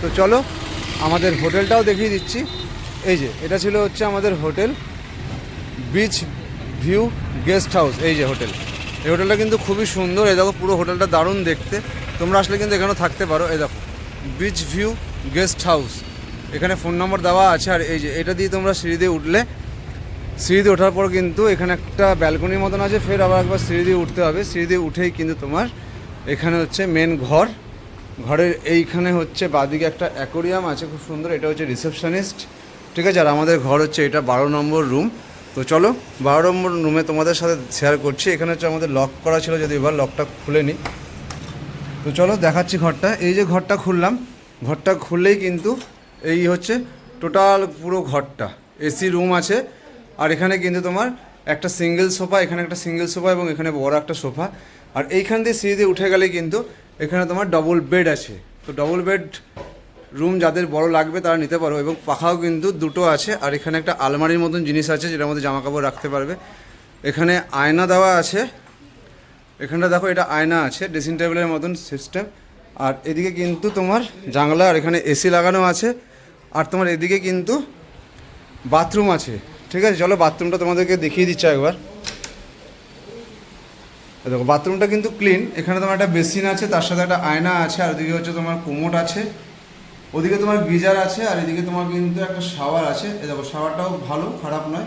তো চলো আমাদের হোটেলটাও দেখিয়ে দিচ্ছি। এই যে এটা ছিল হচ্ছে আমাদের hotel beach view guest house. এই যে হোটেল, এই হোটেলটা কিন্তু খুবই সুন্দর। এই দেখো পুরো হোটেলটা দারুণ দেখতে, তোমরা আসলে কিন্তু এখানেও থাকতে পারো। এই দেখো বিচ ভিউ গেস্ট হাউস, এখানে ফোন নম্বর দেওয়া আছে। আর এই যে এটা দিয়ে তোমরা সিঁড়ি দিয়ে উঠলে, সিঁড়ি দিয়ে ওঠার পর কিন্তু এখানে একটা ব্যালকনির মতন আছে, ফের আবার একবার সিঁড়ি দিয়ে উঠতে হবে। সিঁড়ি দিয়ে উঠেই কিন্তু তোমার এখানে হচ্ছে মেন ঘর। ঘরের এইখানে হচ্ছে বাদিকে একটা অ্যাকোরিয়াম আছে খুব সুন্দর, এটা হচ্ছে রিসেপশনিস্ট, ঠিক আছে। আর আমাদের ঘর হচ্ছে এটা 12 নম্বর রুম। তো চলো 12 নম্বর রুমে তোমাদের সাথে শেয়ার করছি। এখানে হচ্ছে আমাদের লক করা ছিল, যদি এবার লকটা খুলে নিই। তো চলো দেখাচ্ছি ঘরটা। এই যে ঘরটা খুললাম, ঘরটা খুললেই কিন্তু এই হচ্ছে টোটাল পুরো ঘরটা। এসি রুম আছে, আর এখানে কিন্তু তোমার একটা সিঙ্গেল সোফা, এখানে একটা সিঙ্গেল সোফা এবং এখানে বড় একটা সোফা। আর এইখান দিয়ে সিঁড়ি দিয়ে উঠে গেলে কিন্তু এখানে তোমার ডবল বেড আছে। তো ডবল বেড রুম যাদের বড় লাগবে তারা নিতে পারো, এবং পাখাও কিন্তু দুটো আছে। আর এখানে একটা আলমারির মতন জিনিস আছে যেটার মধ্যে জামা কাপড় রাখতে পারবে। এখানে আয়না দেওয়া আছে, এখানটা দেখো এটা আয়না আছে, ড্রেসিং টেবিলের মতন সিস্টেম। আর এদিকে কিন্তু তোমার জানলা, আর এখানে এসি লাগানো আছে। আর তোমার এদিকে কিন্তু বাথরুম আছে, ঠিক আছে। চলো বাথরুমটা তোমাদেরকে দেখিয়ে দিচ্ছি একবার। দেখো বাথরুমটা কিন্তু ক্লিন। এখানে তোমার একটা বেসিন আছে, তার সাথে একটা আয়না আছে। আর ওদিকে হচ্ছে তোমার কোমোড আছে, ওদিকে তোমার গিজার আছে, আর এদিকে তোমার কিন্তু একটা শাওয়ার আছে। এই দেখো শাওয়ারটাও ভালো, খারাপ নয়।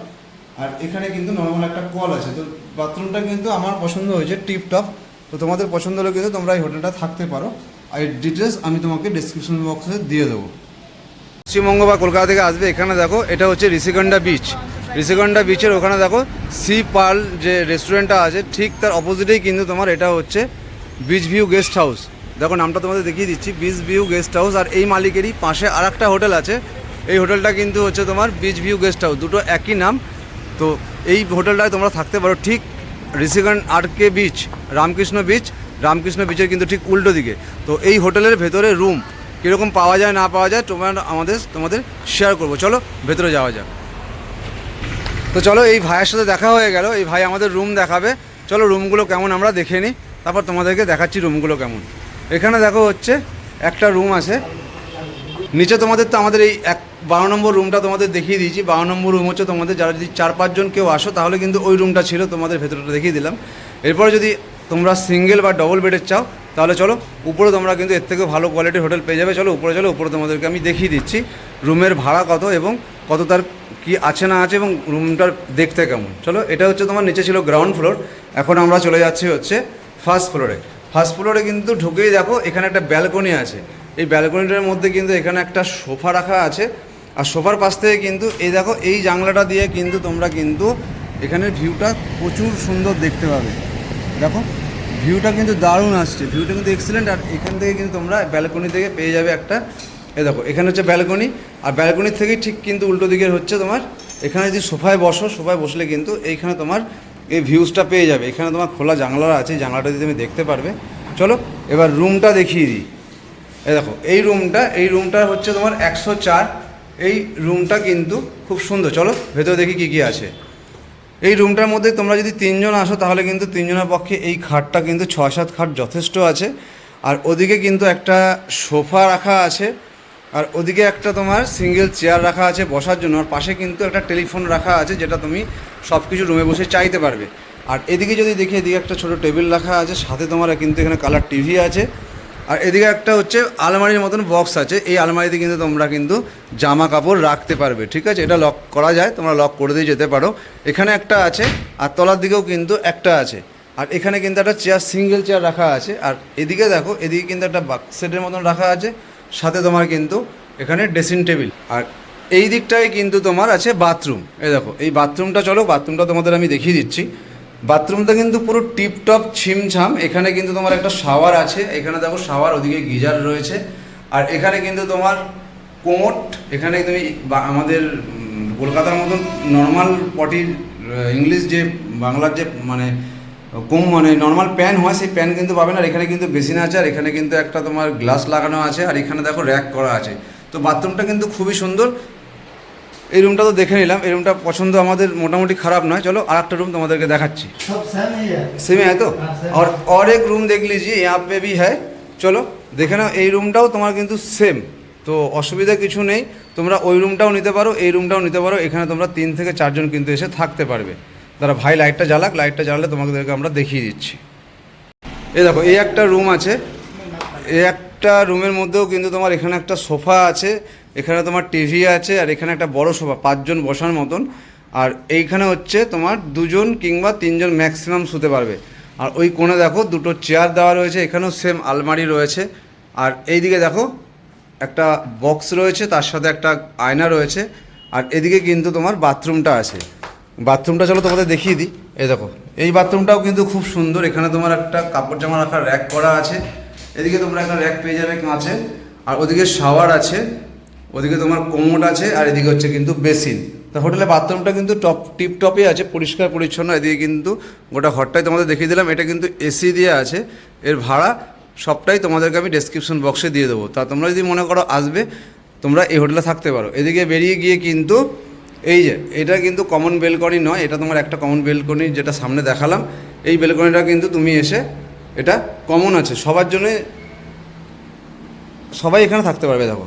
আর এখানে কিন্তু নর্মাল একটা কল আছে। তো বাথরুমটা কিন্তু আমার পছন্দ হয়েছে, টিপটপ। তো তোমাদের পছন্দ হলে কিন্তু তোমরা এই হোটেলটা থাকতে পারো। আর এর ডিটেলস আমি তোমাকে ডিসক্রিপশন বক্সে দিয়ে দেবো। পশ্চিমবঙ্গ বা কলকাতা থেকে আসবে, এখানে দেখো এটা হচ্ছে ঋষিকন্ডা বিচ। ঋষিকন্ডা বিচের ওখানে দেখো সি পার্ল যে রেস্টুরেন্টটা আছে, ঠিক তার অপোজিটেই কিন্তু তোমার এটা হচ্ছে বিচ ভিউ গেস্ট হাউস। দেখো নামটা তোমাদের দেখিয়ে দিচ্ছি, বিচ ভিউ গেস্ট হাউস। আর এই মালিকেরই পাশে আর একটা হোটেল আছে, এই হোটেলটা কিন্তু হচ্ছে তোমার বিচ ভিউ গেস্ট হাউস, দুটো একই নাম। তো এই হোটেলটায় তোমরা থাকতে পারো ঠিক ঋষিকন্ড আরকে বিচ, রামকৃষ্ণ বিচ, রামকৃষ্ণ বিচের কিন্তু ঠিক উল্টো দিকে। তো এই হোটেলের ভেতরে রুম কীরকম পাওয়া যায় না পাওয়া যায় তোমাদের শেয়ার করবো। চলো ভেতরে যাওয়া যাক। তো চলো এই ভাইয়ের সাথে দেখা হয়ে গেল, এই ভাই আমাদের রুম দেখাবে। চলো রুমগুলো কেমন আমরা দেখে নিই, তারপর তোমাদেরকে দেখাচ্ছি রুমগুলো কেমন। এখানে দেখো হচ্ছে একটা রুম আছে নিচে। তোমাদের তো আমাদের এই 12 নম্বর রুমটা তোমাদের দেখিয়ে দিয়েছি। 12 নম্বর রুম হচ্ছে তোমাদের যারা যদি 4-5 জন কেউ আসো, তাহলে কিন্তু ওই রুমটা ছিল, তোমাদের ভেতরটা দেখিয়ে দিলাম। এরপরে যদি তোমরা সিঙ্গেল বা ডবল বেডের চাও, তাহলে চলো উপরে তোমরা কিন্তু এর থেকেও ভালো কোয়ালিটির হোটেল পেয়ে যাবে। চলো উপরে, চলো উপরে তোমাদেরকে আমি দেখিয়ে দিচ্ছি রুমের ভাড়া কত এবং কত তার কি আছে না আছে এবং রুমটার দেখতে কেমন। চলো এটা হচ্ছে তোমার নিচে ছিল গ্রাউন্ড ফ্লোর, এখন আমরা চলে যাচ্ছি হচ্ছে ফার্স্ট ফ্লোরে। ফার্স্ট ফ্লোরে কিন্তু ঢুকেই দেখো এখানে একটা ব্যালকনি আছে। এই ব্যালকনিটার মধ্যে কিন্তু এখানে একটা সোফা রাখা আছে। আর সোফার পাশ থেকে কিন্তু এই দেখো এই জানলাটা দিয়ে কিন্তু তোমরা কিন্তু এখানের ভিউটা প্রচুর সুন্দর দেখতে পাবে। দেখো ভিউটা কিন্তু দারুণ আসছে, ভিউটা কিন্তু এক্সিলেন্ট। আর এখান থেকে কিন্তু তোমরা ব্যালকনি থেকে পেয়ে যাবে একটা, এই দেখো এখানে হচ্ছে ব্যালকনি। আর ব্যালকনির থেকেই ঠিক কিন্তু উল্টো দিকের হচ্ছে তোমার, এখানে যদি সোফায় বসো, সোফায় বসলে কিন্তু এইখানে তোমার এই ভিউজটা পেয়ে যাবে। এখানে তোমার খোলা জানলা আছে, জানলাটা দিয়ে তুমি দেখতে পারবে। চলো এবার রুমটা দেখিয়ে দিই। এই দেখো এই রুমটা হচ্ছে তোমার 104। এই রুমটা কিন্তু খুব সুন্দর। চলো ভেতরে দেখি কী কী আছে। এই রুমটার মধ্যে তোমরা যদি 3 জন আসো, তাহলে কিন্তু 3 জনের পক্ষে এই খাটটা কিন্তু 6-7 খাট যথেষ্ট আছে। আর ওদিকে কিন্তু একটা সোফা রাখা আছে, আর ওদিকে একটা তোমার সিঙ্গেল চেয়ার রাখা আছে বসার জন্য। আর পাশে কিন্তু একটা টেলিফোন রাখা আছে, যেটা তুমি সব কিছু রুমে বসে চাইতে পারবে। আর এদিকে যদি দেখি, এদিকে একটা ছোটো টেবিল রাখা আছে, সাথে তোমার কিন্তু এখানে কালার টিভি আছে। আর এদিকে একটা হচ্ছে আলমারির মতন বক্স আছে, এই আলমারিতে কিন্তু তোমরা কিন্তু জামা কাপড় রাখতে পারবে, ঠিক আছে। এটা লক করা যায়, তোমরা লক করে দিয়ে যেতে পারো। এখানে একটা আছে, আর তলার দিকেও কিন্তু একটা আছে। আর এখানে কিন্তু একটা চেয়ার, সিঙ্গেল চেয়ার রাখা আছে। আর এদিকে দেখো, এদিকে কিন্তু একটা বাক্সেটের মতন রাখা আছে, সাথে তোমার কিন্তু এখানে ড্রেসিং টেবিল। আর এই দিকটায় কিন্তু তোমার আছে বাথরুম। এই দেখো এই বাথরুমটা, চলো বাথরুমটা তোমাদের আমি দেখিয়ে দিচ্ছি। বাথরুমটা কিন্তু পুরো টিপটপ ছিমছাম। এখানে কিন্তু তোমার একটা শাওয়ার আছে, এখানে দেখো শাওয়ার, ওদিকে গিজার রয়েছে। আর এখানে কিন্তু তোমার কোমোট, এখানে তুমি আমাদের কলকাতার মতন নর্মাল পটির ইংলিশ যে বাংলার যে মানে মানে নর্মাল প্যান হয়, সেই প্যান কিন্তু পাবে না। আর এখানে কিন্তু বেসিন আছে, আর এখানে কিন্তু একটা তোমার গ্লাস লাগানো আছে। আর এখানে দেখো র্যাক করা আছে। তো বাথরুমটা কিন্তু খুবই সুন্দর। এই রুমটা তো দেখে নিলাম, এই রুমটা পছন্দ আমাদের, মোটামুটি খারাপ নয়। चलो আর একটা रूम তোমাদেরকে দেখাচ্ছি। सब सेम ही है। सेम है तो और एक रूम देख लीजिए, यहाँ पे भी है। चलो দেখে নাও, এই রুমটাও তোমার কিন্তু সেম। তো তো অসুবিধা কিছু নেই, তোমরা ওই রুমটাও নিতে পারো, এই রুমটাও নিতে পারো। এখানে তোমরা 3 থেকে 4 জন কিন্তু এসে থাকতে পারবে। দাদা ভাই লাইটটা জ্বালাক, লাইটটা জ্বালালে তোমাদেরকে আমরা দেখিয়ে দিচ্ছি। এই দেখো, এই একটা রুম আছে, এই একটা রুমের মধ্যেও কিন্তু তোমার এখানে একটা সোফা আছে, এখানে তোমার টিভি আছে, আর এখানে একটা বড় সোফা 5 জন বসার মতন। আর এইখানে হচ্ছে তোমার 2 জন কিংবা 3 জন ম্যাক্সিমাম শুতে পারবে। আর ওই কোণে দেখো দুটো চেয়ার দেওয়া রয়েছে, এখানেও সেম আলমারি রয়েছে। আর এইদিকে দেখো একটা বক্স রয়েছে, তার সাথে একটা আয়না রয়েছে। আর এদিকে কিন্তু তোমার বাথরুমটা আছে। বাথরুমটা চলো তোমাদের দেখিয়ে দিই। এই দেখো, এই বাথরুমটাও কিন্তু খুব সুন্দর। এখানে তোমার একটা কাপড় জামা রাখার র্যাক করা আছে, এদিকে তোমরা একটা র্যাক পেয়ে যাবে কাঁচে। আর ওদিকে শাওয়ার আছে, ওদিকে তোমার কোমোড আছে, আর এদিকে হচ্ছে কিন্তু বেসিন। তো হোটেলের বাথরুমটা কিন্তু টিপটপই আছে, পরিষ্কার পরিচ্ছন্ন। এদিকে কিন্তু গোটা ঘরটাই তোমাদের দেখিয়ে দিলাম। এটা কিন্তু এসি দিয়ে আছে। এর ভাড়া সবটাই তোমাদেরকে আমি ডেসক্রিপশন বক্সে দিয়ে দেবো। তা তোমরা যদি মনে করো আসবে, তোমরা এই হোটেলে থাকতে পারো। এদিকে বেরিয়ে গিয়ে কিন্তু এই যে এটা কিন্তু কমন বেলকনি নয়, এটা তোমার একটা কমন বেলকনি যেটা সামনে দেখালাম। এই বেলকনিটা কিন্তু তুমি এসে, এটা কমন আছে সবার জন্যে, সবাই এখানে থাকতে পারবে। দেখো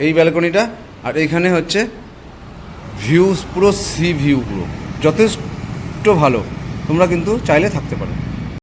এই ব্যালকনিটা, আর এইখানে হচ্ছে ভিউজ, পুরো সি ভিউ, পুরো যথেষ্ট ভালো। তোমরা কিন্তু চাইলে থাকতে পারো।